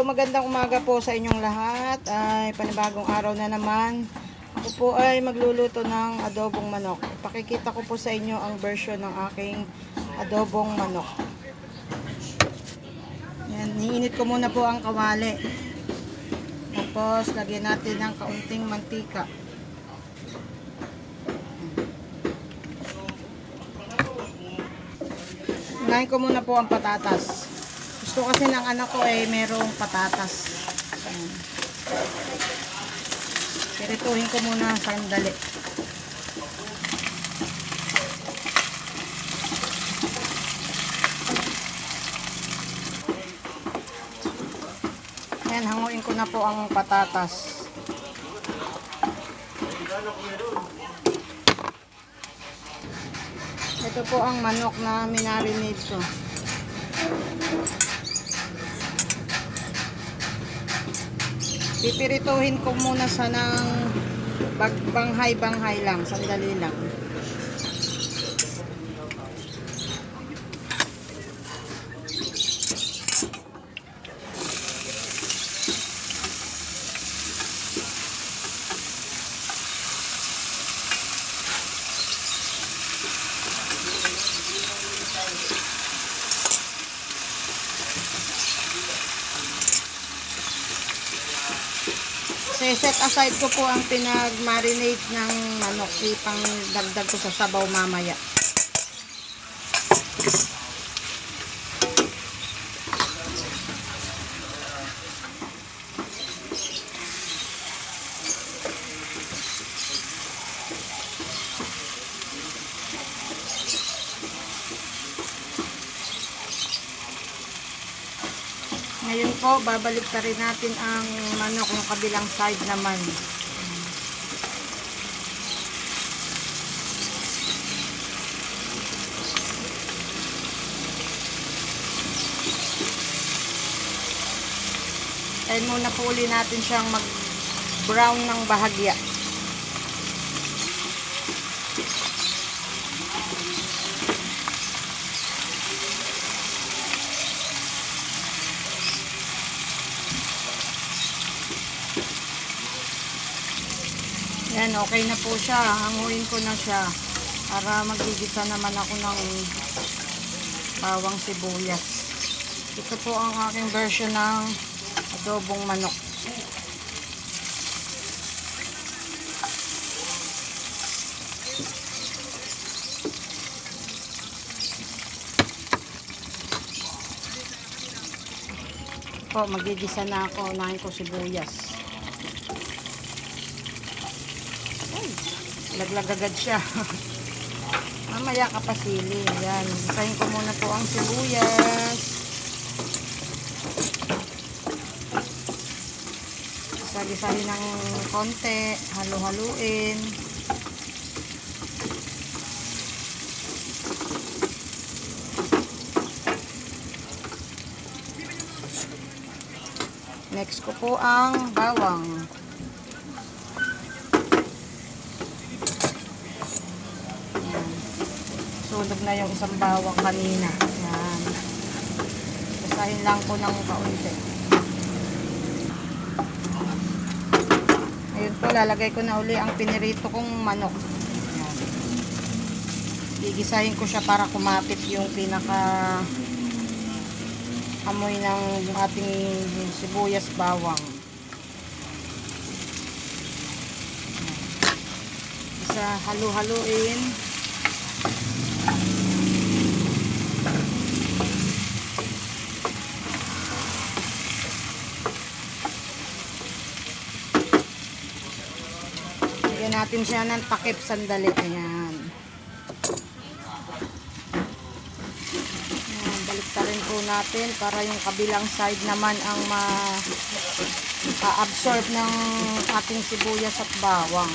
magandang umaga po sa inyong lahat. Ay panibagong araw na naman. Ako po ay magluluto ng adobong manok. Pakikita ko po sa inyo ang version ng aking adobong manok. Yan, niinit ko muna po ang kawali. Tapos lagyan natin ng kaunting mantika. Unahin ko muna po ang patatas. Gusto kasi ng anak ko ay merong patatas. Ayan. Pirituhin ko muna sandali. Ayan, hanguin ko na po ang patatas. Ito po ang manok na minarinate ko. Pipirituhin ko muna sa ng banghay-banghay lang, sandali lang. Set aside ko po ang pinag-marinate ng manok. Ipang dagdag ko sa sabaw mamaya. Ngayon po, babalik pa rin natin ang manok ng kabilang side naman. Tayo muna po uli natin siyang mag-brown ng bahagya. Yan, okay na po siya. Hanguin ko na siya para magigisa naman ako ng bawang sibuyas. Ito po ang aking version ng adobong manok. Po, magigisa na ako. Unahin ko sibuyas. Laglag agad siya. Mamaya kapasilin. Yan. Gisahin ko muna po ang sibuyas. Gisahin ng konti. Halo-haluin. Next ko po ang bawang. Sunog na yung isang bawang kanina. Yan. Basahin lang ko ng kaunti. Ayun po, lalagay ko na uli ang pinirito kong manok. Yan. Gigisahin ko siya para kumapit yung pinaka amoy ng ating sibuyas bawang. Isa halu-haluin. Lagyan natin siya ng takip sandali. Ayan. Ayan, baliktarin po natin para yung kabilang side naman ang ma-absorb ng ating sibuyas at bawang.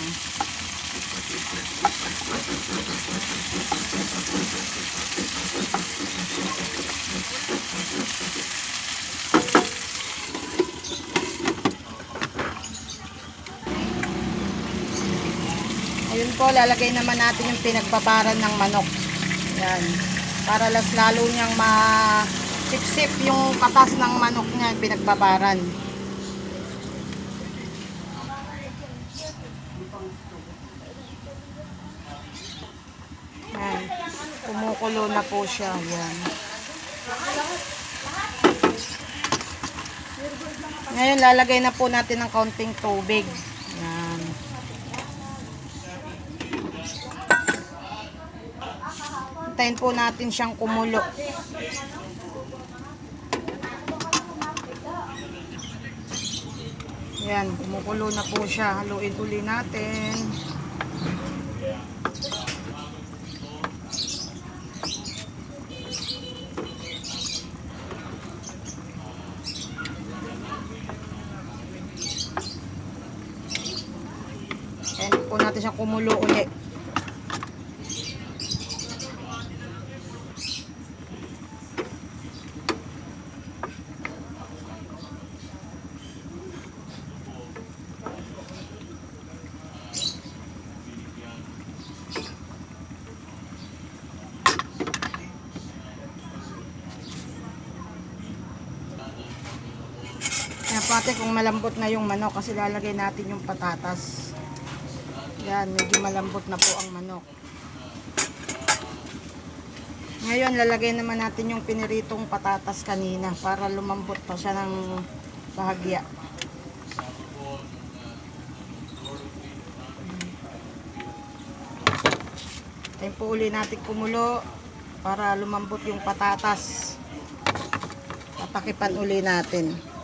Ayun po, lalagay naman natin yung pinagbabaran ng manok. Yan. Para lalo niyang sip-sip yung katas ng manok niya, pinagbabaran. Yan. Kumukulo na po siya. Yan. Ngayon, lalagay na po natin ng kaunting tubig. Yan. Hintayin po natin siyang kumulo. Yan, kumukulo na po siya. Haluin uli natin. Yan po natin siyang kumulo uli. Yan po natin kung malambot na yung manok kasi lalagay natin yung patatas. Yan, medyo malambot na po ang manok. Ngayon, lalagay naman natin yung piniritong patatas kanina para lumambot pa siya ng bahagya. Tayo po uli natin kumulo para lumambot yung patatas. Tatakipan uli natin.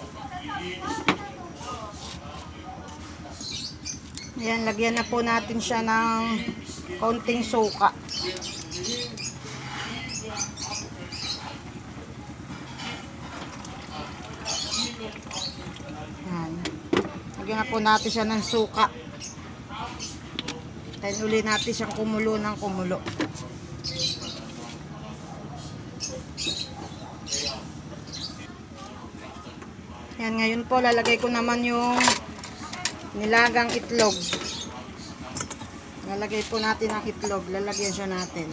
Ayan, lagyan na po natin siya ng konting suka. Ayan. Lagyan na po natin siya ng suka. Tayo uli natin siyang kumulo ng kumulo. Ayan, ngayon po lalagay ko naman yung nilagang itlog. Lalagay po natin ang itlog. Lalagyan siya natin.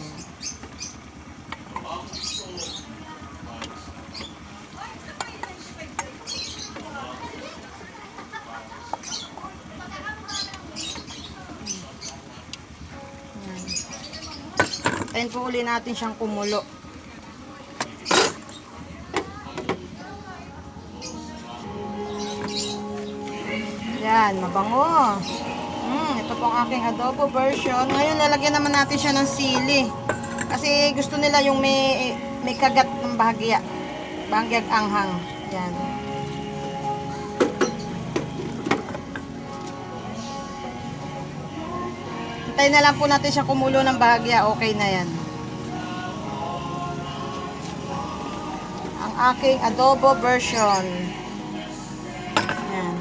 Ayan po uli natin siyang kumulo. Yan, mabango. Ito po ang aking adobo version. Ngayon, lalagyan naman natin siya ng sili. Kasi gusto nila yung may kagat ng bahagya. Bahagyag anghang. Yan. Hintayin na lang po natin siya kumulo ng bahagya. Okay na yan. Ang aking adobo version. Yan.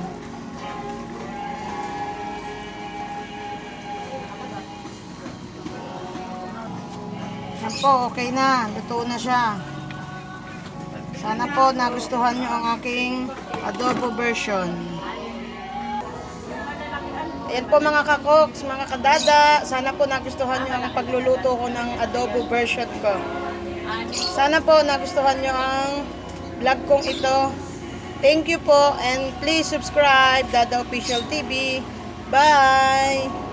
Yan po, okay na. Luto na siya. Sana po nagustuhan nyo ang aking adobo version. Ayan po mga kakoks, mga kadada. Sana po nagustuhan nyo ang pagluluto ko ng adobo version ko. Sana po nagustuhan nyo ang vlog kong ito. Thank you po and please subscribe Dada Official TV. Bye!